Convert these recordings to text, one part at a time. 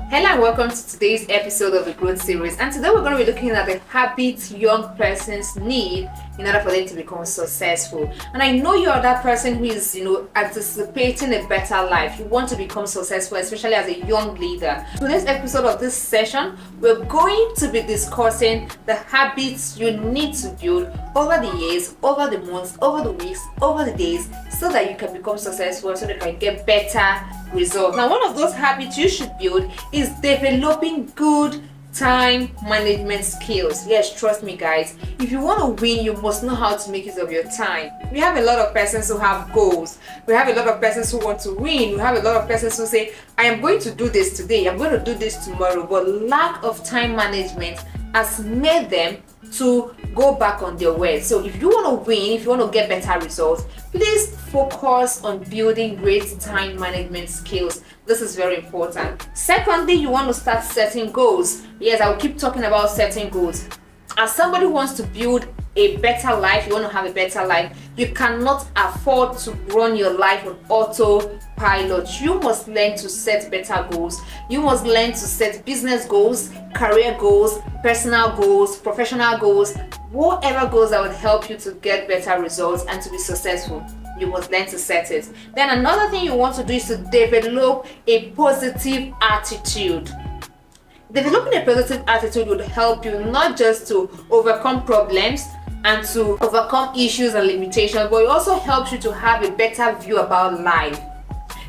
Hello and welcome to today's episode of the Growth Series. And today we're going to be looking at the habits young persons need in order for them to become successful. And I know you're that person who is, anticipating a better life. You want to become successful, especially as a young leader. Today's episode of this session, we're going to be discussing the habits you need to build over the years, over the months, over the weeks, over the days, so that you can become successful, so that you can get better results. Now, one of those habits you should build is developing good time management skills. Yes, trust me guys, if you want to win, you must know how to make use of your time. We have a lot of persons who have goals. We have a lot of persons who want to win. We have a lot of persons who say, I am going to do this today, I'm going to do this tomorrow, but lack of time management has made them to go back on their way. So if you want to win, if you want to get better results, please focus on building great time management skills. This is very important. Secondly, you want to start setting goals. Yes, I will keep talking about setting goals. As somebody who wants to build a better life, you want to have a better life, you cannot afford to run your life on autopilot. You must learn to set better goals. You must learn to set business goals, career goals, personal goals, professional goals, whatever goals that would help you to get better results and to be successful. You must learn to set it. Then another thing you want to do is to develop a positive attitude. Developing a positive attitude would help you not just to overcome problems and to overcome issues and limitations, but it also helps you to have a better view about life.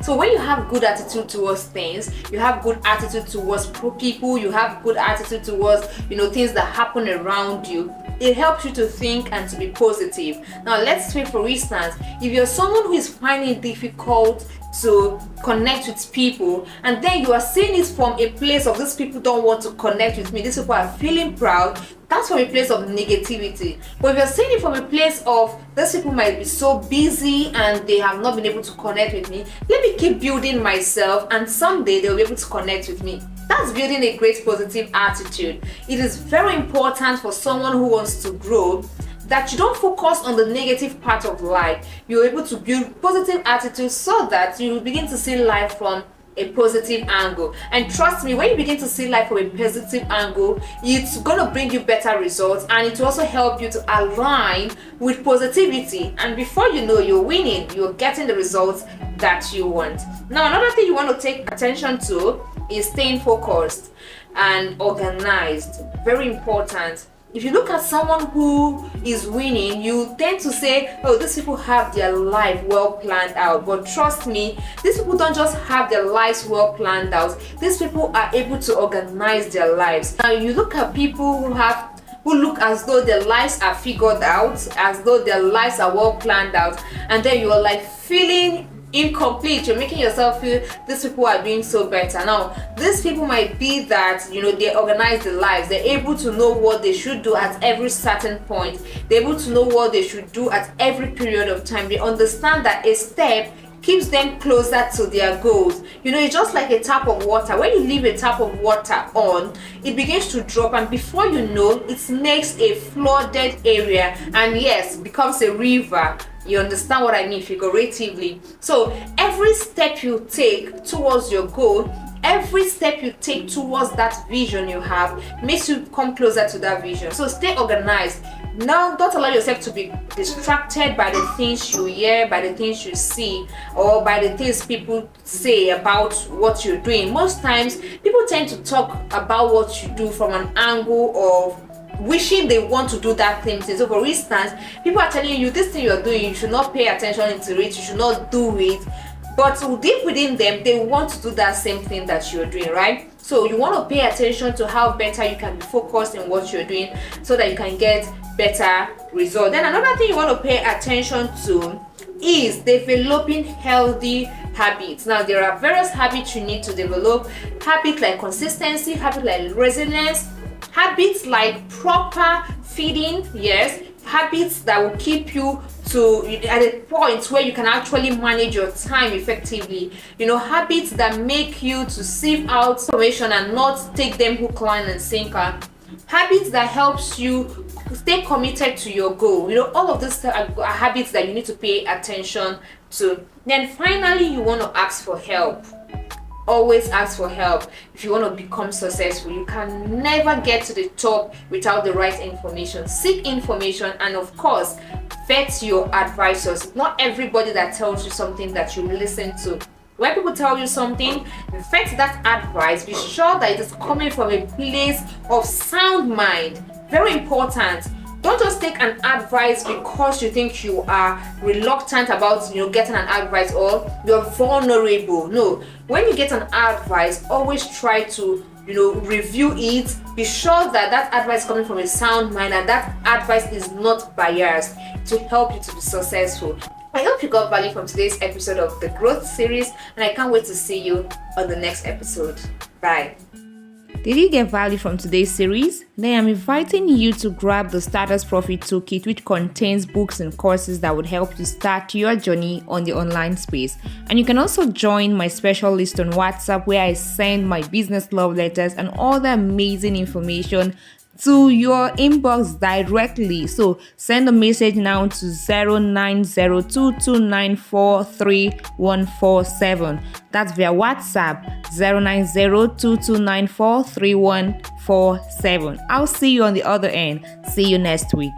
So when you have good attitude towards things, you have good attitude towards people, you have good attitude towards things that happen around you, it helps you to think and to be positive. Now let's take for instance, if you're someone who is finding it difficult to connect with people, and then you are seeing it from a place of these people don't want to connect with me, these people are feeling proud, that's from a place of negativity. But if you're seeing it from a place of these people might be so busy and they have not been able to connect with me, let me keep building myself and someday they'll be able to connect with me. That's building a great positive attitude. It is very important for someone who wants to grow that you don't focus on the negative part of life. You're able to build positive attitude so that you begin to see life from a positive angle. And trust me, when you begin to see life from a positive angle, it's gonna bring you better results, and it will also help you to align with positivity. And before you know, you're winning, you're getting the results that you want. Now, another thing you want to take attention to is staying focused and organized. Very important. If you look at someone who is winning, you tend to say, oh, these people have their life well planned out. But trust me, these people don't just have their lives well planned out. These people are able to organize their lives. Now you look at people who look as though their lives are figured out, as though their lives are well planned out, and then you are like feeling incomplete. You're making yourself feel these people are doing so better. Now these people might be that they organize their lives, they're able to know what they should do at every certain point, they're able to know what they should do at every period of time. They understand that a step keeps them closer to their goals. It's just like a tap of water. When you leave a tap of water on, it begins to drop, and before you know, it makes a flooded area, and yes, becomes a river. You understand what I mean figuratively. So every step you take towards your goal, every step you take towards that vision you have, makes you come closer to that vision. So stay organized. Now, don't allow yourself to be distracted by the things you hear, by the things you see, or by the things people say about what you're doing. Most times, people tend to talk about what you do from an angle of wishing they want to do that thing. So for instance, people are telling you this thing you're doing, you should not pay attention into it, you should not do it. But deep within them, they want to do that same thing that you're doing, right? So you want to pay attention to how better you can be focused in what you're doing so that you can get better results. Then another thing you want to pay attention to is developing healthy habits. Now there are various habits you need to develop. Habits like consistency, habits like resilience, habits like proper feeding, yes, habits that will keep you at a point where you can actually manage your time effectively. Habits that make you to sieve out information and not take them hook, line, and sinker. Habits that helps you stay committed to your goal. All of these are habits that you need to pay attention to. Then finally, you want to ask for help. always ask for help if you want to become successful. You can never get to the top without the right information. Seek information, and of course, vet your advisors. Not everybody that tells you something that you listen to. When people tell you something, vet that advice. Be sure that it is coming from a place of sound mind. Very important. Don't just take an advice because you think you are reluctant about getting an advice or you're vulnerable. No, when you get an advice, always try to review it. Be sure that that advice is coming from a sound mind and that advice is not biased to help you to be successful. I hope you got value from today's episode of the Growth Series, and I can't wait to see you on the next episode. Bye. Did you get value from today's series? Then I'm inviting you to grab the Starters Profit Toolkit, which contains books and courses that would help you start your journey on the online space. And you can also join my special list on WhatsApp, where I send my business love letters and all the amazing information to your inbox directly. So send a message now to 0902294347. That's via WhatsApp 0902294347. I'll see you on the other end. See you next week.